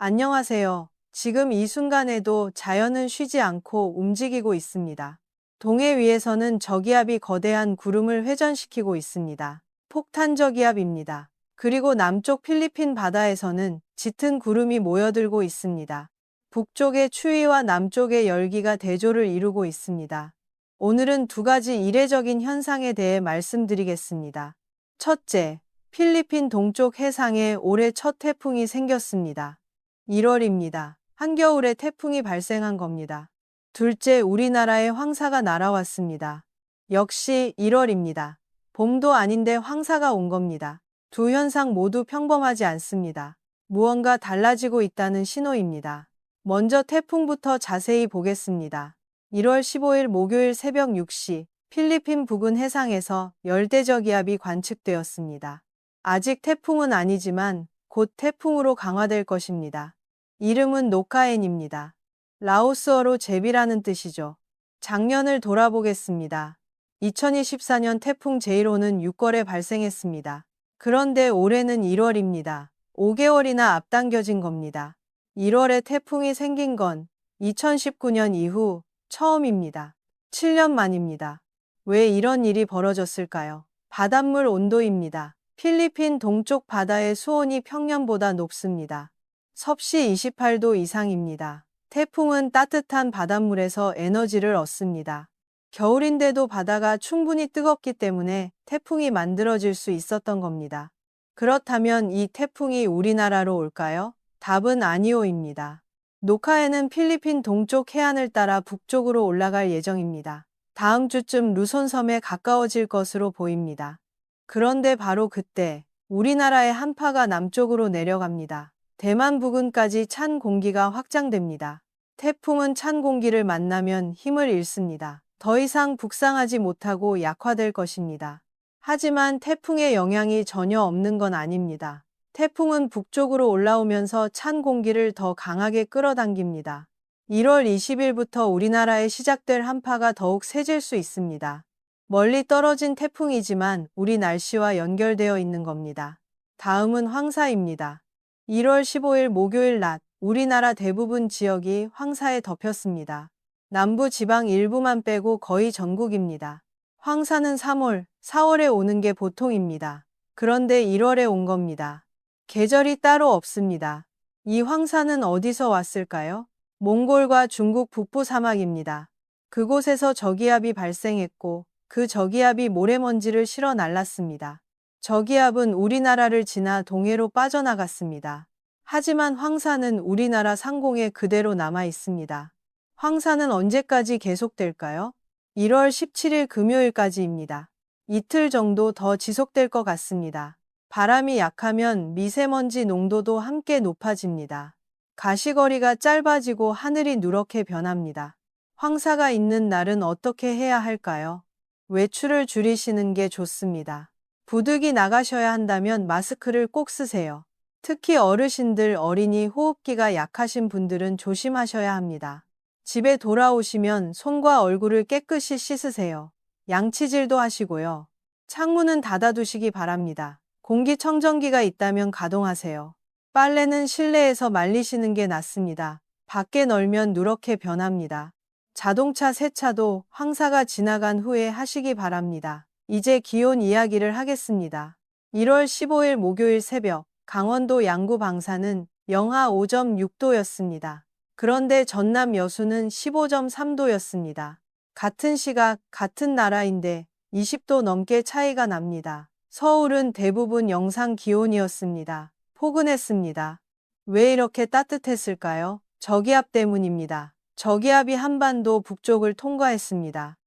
안녕하세요. 지금 이 순간에도 자연은 쉬지 않고 움직이고 있습니다. 동해 위에서는 저기압이 거대한 구름을 회전시키고 있습니다. 폭탄 저기압입니다. 그리고 남쪽 필리핀 바다에서는 짙은 구름이 모여들고 있습니다. 북쪽의 추위와 남쪽의 열기가 대조를 이루고 있습니다. 오늘은 두 가지 이례적인 현상에 대해 말씀드리겠습니다. 첫째, 필리핀 동쪽 해상에 올해 첫 태풍이 생겼습니다. 1월입니다. 한겨울에 태풍이 발생한 겁니다. 둘째, 우리나라에 황사가 날아왔습니다. 역시 1월입니다. 봄도 아닌데 황사가 온 겁니다. 두 현상 모두 평범하지 않습니다. 무언가 달라지고 있다는 신호입니다. 먼저 태풍부터 자세히 보겠습니다. 1월 15일 목요일 새벽 6시 필리핀 부근 해상에서 열대저기압이 관측되었습니다. 아직 태풍은 아니지만 곧 태풍으로 강화될 것입니다. 이름은 노카엔입니다. 라오스어로 제비라는 뜻이죠. 작년을 돌아보겠습니다. 2024년 태풍 제1호는 6월에 발생했습니다. 그런데 올해는 1월입니다. 5개월이나 앞당겨진 겁니다. 1월에 태풍이 생긴 건 2019년 이후 처음입니다. 7년 만입니다. 왜 이런 일이 벌어졌을까요? 바닷물 온도입니다. 필리핀 동쪽 바다의 수온이 평년보다 높습니다. 섭씨 28도 이상입니다. 태풍은 따뜻한 바닷물에서 에너지를 얻습니다. 겨울인데도 바다가 충분히 뜨겁기 때문에 태풍이 만들어질 수 있었던 겁니다. 그렇다면 이 태풍이 우리나라로 올까요? 답은 아니오입니다. 노카에는 필리핀 동쪽 해안을 따라 북쪽으로 올라갈 예정입니다. 다음 주쯤 루손섬에 가까워질 것으로 보입니다. 그런데 바로 그때 우리나라의 한파가 남쪽으로 내려갑니다. 대만 부근까지 찬 공기가 확장됩니다. 태풍은 찬 공기를 만나면 힘을 잃습니다. 더 이상 북상하지 못하고 약화될 것입니다. 하지만 태풍의 영향이 전혀 없는 건 아닙니다. 태풍은 북쪽으로 올라오면서 찬 공기를 더 강하게 끌어당깁니다. 1월 20일부터 우리나라에 시작될 한파가 더욱 세질 수 있습니다. 멀리 떨어진 태풍이지만 우리 날씨와 연결되어 있는 겁니다. 다음은 황사입니다. 1월 15일 목요일 낮 우리나라 대부분 지역이 황사에 덮였습니다. 남부 지방 일부만 빼고 거의 전국입니다. 황사는 3월, 4월에 오는 게 보통입니다. 그런데 1월에 온 겁니다. 계절이 따로 없습니다. 이 황사는 어디서 왔을까요? 몽골과 중국 북부 사막입니다. 그곳에서 저기압이 발생했고 그 저기압이 모래먼지를 실어 날랐습니다. 저기압은 우리나라를 지나 동해로 빠져나갔습니다. 하지만 황사는 우리나라 상공에 그대로 남아 있습니다. 황사는 언제까지 계속될까요? 1월 17일 금요일까지입니다. 이틀 정도 더 지속될 것 같습니다. 바람이 약하면 미세먼지 농도도 함께 높아집니다. 가시거리가 짧아지고 하늘이 누렇게 변합니다. 황사가 있는 날은 어떻게 해야 할까요? 외출을 줄이시는 게 좋습니다. 부득이 나가셔야 한다면 마스크를 꼭 쓰세요. 특히 어르신들, 어린이, 호흡기가 약하신 분들은 조심하셔야 합니다. 집에 돌아오시면 손과 얼굴을 깨끗이 씻으세요. 양치질도 하시고요. 창문은 닫아두시기 바랍니다. 공기청정기가 있다면 가동하세요. 빨래는 실내에서 말리시는 게 낫습니다. 밖에 널면 누렇게 변합니다. 자동차 세차도 황사가 지나간 후에 하시기 바랍니다. 이제 기온 이야기를 하겠습니다. 1월 15일 목요일 새벽 강원도 양구 방사는 영하 5.6도였습니다. 그런데 전남 여수는 15.3도였습니다. 같은 시각, 같은 나라인데 20도 넘게 차이가 납니다. 서울은 대부분 영상 기온이었습니다. 포근했습니다. 왜 이렇게 따뜻했을까요? 저기압 때문입니다. 저기압이 한반도 북쪽을 통과했습니다.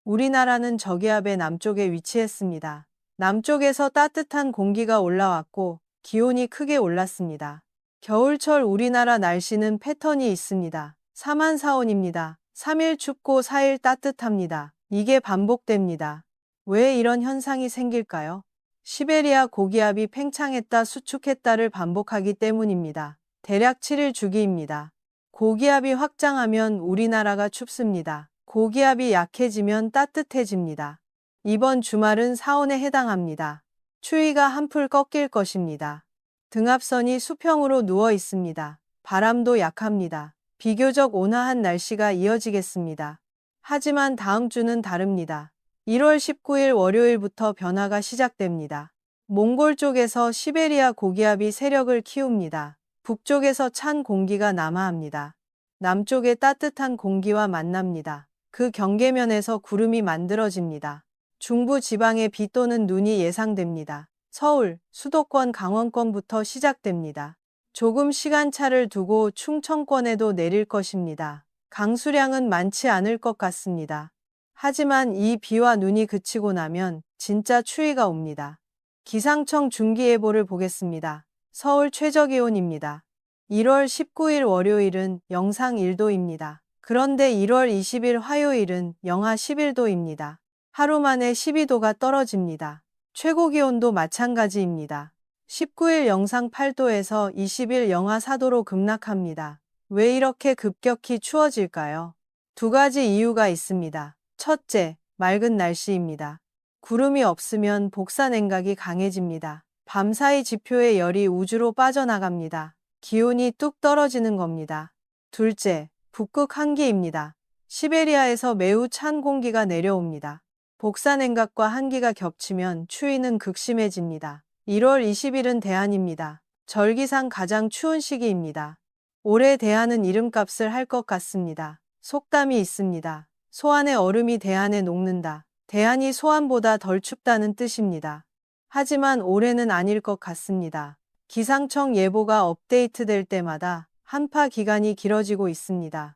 우리나라는 저기압의 남쪽에 위치했습니다. 남쪽에서 따뜻한 공기가 올라왔고 기온이 크게 올랐습니다. 겨울철 우리나라 날씨는 패턴이 있습니다. 사만사온입니다. 3일 춥고 4일 따뜻합니다. 이게 반복됩니다. 왜 이런 현상이 생길까요? 시베리아 고기압이 팽창했다 수축했다를 반복하기 때문입니다. 대략 7일 주기입니다. 고기압이 확장하면 우리나라가 춥습니다. 고기압이 약해지면 따뜻해집니다. 이번 주말은 사온에 해당합니다. 추위가 한풀 꺾일 것입니다. 등압선이 수평으로 누워 있습니다. 바람도 약합니다. 비교적 온화한 날씨가 이어지겠습니다. 하지만 다음 주는 다릅니다. 1월 19일 월요일부터 변화가 시작됩니다. 몽골 쪽에서 시베리아 고기압이 세력을 키웁니다. 북쪽에서 찬 공기가 남하합니다. 남쪽의 따뜻한 공기와 만납니다. 그 경계면에서 구름이 만들어집니다. 중부 지방에 비 또는 눈이 예상됩니다. 서울, 수도권, 강원권부터 시작됩니다. 조금 시간차를 두고 충청권에도 내릴 것입니다. 강수량은 많지 않을 것 같습니다. 하지만 이 비와 눈이 그치고 나면 진짜 추위가 옵니다. 기상청 중기예보를 보겠습니다. 서울 최저기온입니다. 1월 19일 월요일은 영상 1도입니다. 그런데 1월 20일 화요일은 영하 11도입니다. 하루 만에 12도가 떨어집니다. 최고기온도 마찬가지입니다. 19일 영상 8도에서 20일 영하 4도로 급락합니다. 왜 이렇게 급격히 추워질까요? 두 가지 이유가 있습니다. 첫째, 맑은 날씨입니다. 구름이 없으면 복사냉각이 강해집니다. 밤사이 지표의 열이 우주로 빠져나갑니다. 기온이 뚝 떨어지는 겁니다. 둘째, 북극 한기입니다. 시베리아에서 매우 찬 공기가 내려옵니다. 복사냉각과 한기가 겹치면 추위는 극심해집니다. 1월 20일은 대한입니다. 절기상 가장 추운 시기입니다. 올해 대한은 이름값을 할 것 같습니다. 속담이 있습니다. 소 안에 얼음이 대한에 녹는다. 대한이 소안보다 덜 춥다는 뜻입니다. 하지만 올해는 아닐 것 같습니다. 기상청 예보가 업데이트될 때마다 한파 기간이 길어지고 있습니다.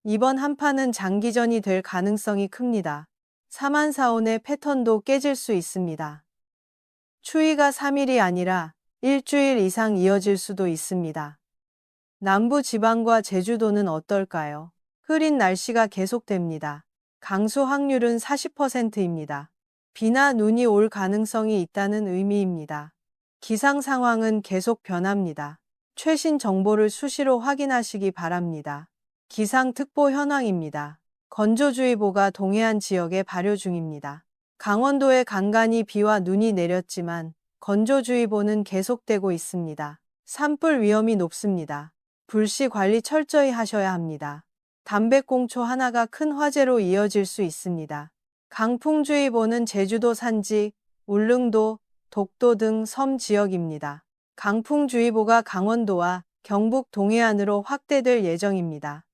이번 한파는 장기전이 될 가능성이 큽니다. 사만사온의 패턴도 깨질 수 있습니다. 추위가 3일이 아니라 일주일 이상 이어질 수도 있습니다. 남부 지방과 제주도는 어떨까요? 흐린 날씨가 계속됩니다. 강수 확률은 40%입니다. 비나 눈이 올 가능성이 있다는 의미입니다. 기상 상황은 계속 변합니다. 최신 정보를 수시로 확인하시기 바랍니다. 기상특보 현황입니다. 건조주의보가 동해안 지역에 발효 중입니다. 강원도에 간간히 비와 눈이 내렸지만 건조주의보는 계속되고 있습니다. 산불 위험이 높습니다. 불씨 관리 철저히 하셔야 합니다. 담배꽁초 하나가 큰 화재로 이어질 수 있습니다. 강풍주의보는 제주도 산지, 울릉도, 독도 등 섬 지역입니다. 강풍주의보가 강원도와 경북 동해안으로 확대될 예정입니다.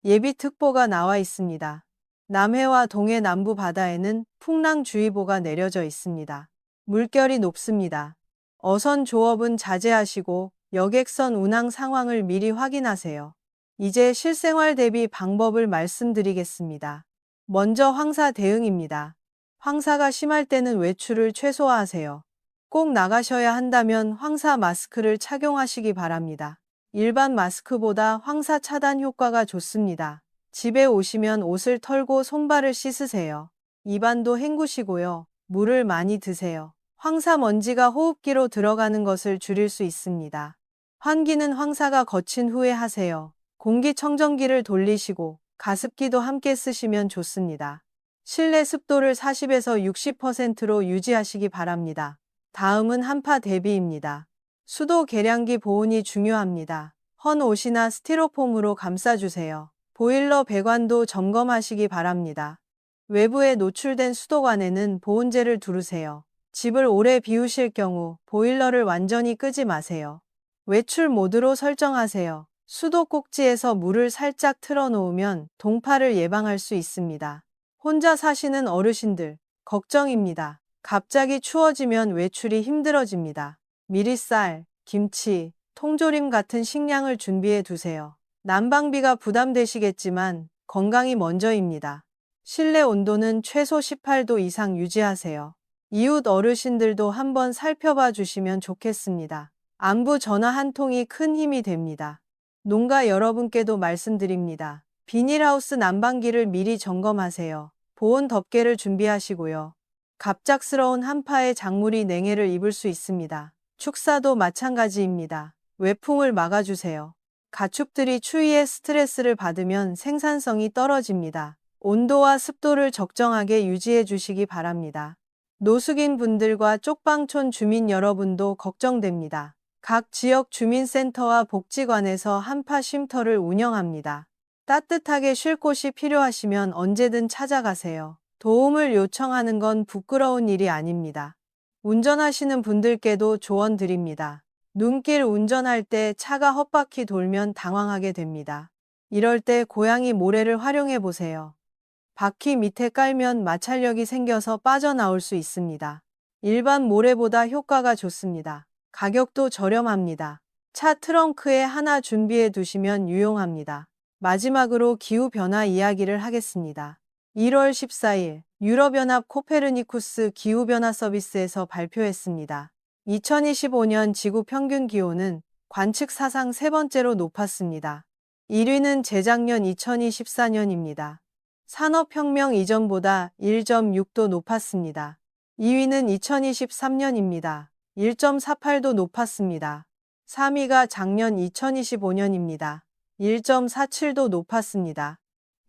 예비특보가 나와 있습니다. 남해와 동해 남부 바다에는 풍랑주의보가 내려져 있습니다. 물결이 높습니다. 어선 조업은 자제하시고 여객선 운항 상황을 미리 확인하세요. 이제 실생활 대비 방법을 말씀드리겠습니다. 먼저 황사 대응입니다. 황사가 심할 때는 외출을 최소화하세요. 꼭 나가셔야 한다면 황사 마스크를 착용하시기 바랍니다. 일반 마스크보다 황사 차단 효과가 좋습니다. 집에 오시면 옷을 털고 손발을 씻으세요. 입안도 헹구시고요. 물을 많이 드세요. 황사 먼지가 호흡기로 들어가는 것을 줄일 수 있습니다. 환기는 황사가 거친 후에 하세요. 공기청정기를 돌리시고 가습기도 함께 쓰시면 좋습니다. 실내 습도를 40에서 60%로 유지하시기 바랍니다. 다음은 한파 대비입니다. 수도 계량기 보온이 중요합니다. 헌 옷이나 스티로폼으로 감싸주세요. 보일러 배관도 점검하시기 바랍니다. 외부에 노출된 수도관에는 보온재를 두르세요. 집을 오래 비우실 경우 보일러를 완전히 끄지 마세요. 외출 모드로 설정하세요. 수도 꼭지에서 물을 살짝 틀어놓으면 동파를 예방할 수 있습니다. 혼자 사시는 어르신들, 걱정입니다. 갑자기 추워지면 외출이 힘들어집니다. 미리 쌀, 김치, 통조림 같은 식량을 준비해 두세요. 난방비가 부담되시겠지만 건강이 먼저입니다. 실내 온도는 최소 18도 이상 유지하세요. 이웃 어르신들도 한번 살펴봐 주시면 좋겠습니다. 안부 전화 한 통이 큰 힘이 됩니다. 농가 여러분께도 말씀드립니다. 비닐하우스 난방기를 미리 점검하세요. 보온 덮개를 준비하시고요. 갑작스러운 한파에 작물이 냉해를 입을 수 있습니다. 축사도 마찬가지입니다. 외풍을 막아주세요. 가축들이 추위에 스트레스를 받으면 생산성이 떨어집니다. 온도와 습도를 적정하게 유지해 주시기 바랍니다. 노숙인 분들과 쪽방촌 주민 여러분도 걱정됩니다. 각 지역 주민센터와 복지관에서 한파 쉼터를 운영합니다. 따뜻하게 쉴 곳이 필요하시면 언제든 찾아가세요. 도움을 요청하는 건 부끄러운 일이 아닙니다. 운전하시는 분들께도 조언 드립니다. 눈길 운전할 때 차가 헛바퀴 돌면 당황하게 됩니다. 이럴 때 고양이 모래를 활용해 보세요. 바퀴 밑에 깔면 마찰력이 생겨서 빠져나올 수 있습니다. 일반 모래보다 효과가 좋습니다. 가격도 저렴합니다. 차 트렁크에 하나 준비해 두시면 유용합니다. 마지막으로 기후변화 이야기를 하겠습니다. 1월 14일 유럽연합 코페르니쿠스 기후변화 서비스에서 발표했습니다. 2025년 지구 평균 기온은 관측 사상 세 번째로 높았습니다. 1위는 재작년 2024년입니다. 산업혁명 이전보다 1.6도 높았습니다. 2위는 2023년입니다. 1.48도 높았습니다. 3위가 작년 2025년입니다. 1.47도 높았습니다.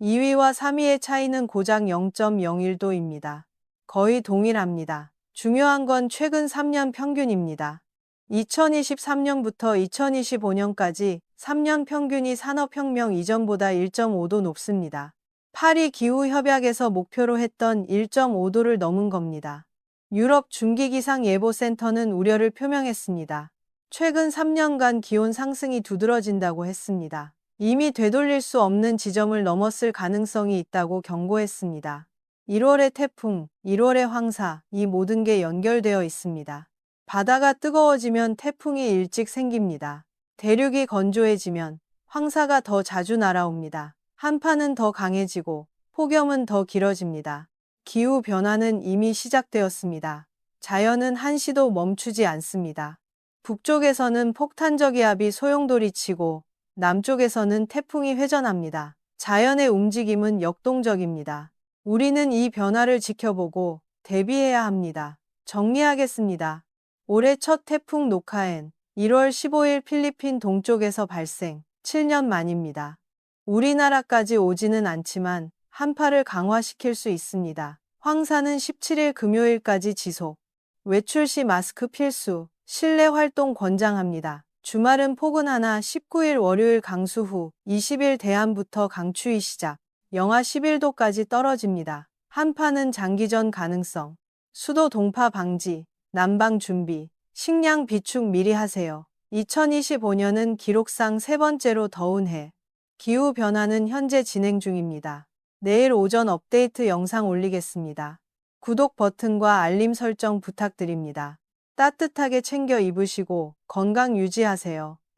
2위와 3위의 차이는 고작 0.01도입니다. 거의 동일합니다. 중요한 건 최근 3년 평균입니다. 2023년부터 2025년까지 3년 평균이 산업혁명 이전보다 1.5도 높습니다. 파리 기후협약에서 목표로 했던 1.5도를 넘은 겁니다. 유럽 중기기상예보센터는 우려를 표명했습니다. 최근 3년간 기온 상승이 두드러진다고 했습니다. 이미 되돌릴 수 없는 지점을 넘었을 가능성이 있다고 경고했습니다. 1월의 태풍, 1월의 황사, 이 모든 게 연결되어 있습니다. 바다가 뜨거워지면 태풍이 일찍 생깁니다. 대륙이 건조해지면 황사가 더 자주 날아옵니다. 한파는 더 강해지고 폭염은 더 길어집니다. 기후변화는 이미 시작되었습니다. 자연은 한시도 멈추지 않습니다. 북쪽에서는 폭탄저기압이 소용돌이치고 남쪽에서는 태풍이 회전합니다. 자연의 움직임은 역동적입니다. 우리는 이 변화를 지켜보고 대비해야 합니다. 정리하겠습니다. 올해 첫 태풍 노카엔 1월 15일 필리핀 동쪽에서 발생, 7년 만입니다. 우리나라까지 오지는 않지만 한파를 강화시킬 수 있습니다. 황사는 17일 금요일까지 지속. 외출 시 마스크 필수, 실내 활동 권장합니다. 주말은 포근하나 19일 월요일 강수 후 20일 대안부터 강추위 시작. 영하 11도까지 떨어집니다. 한파는 장기전 가능성. 수도 동파 방지, 난방 준비, 식량 비축 미리 하세요. 2025년은 기록상 세 번째로 더운 해. 기후변화는 현재 진행 중입니다. 내일 오전 업데이트 영상 올리겠습니다. 구독 버튼과 알림 설정 부탁드립니다. 따뜻하게 챙겨 입으시고 건강 유지하세요.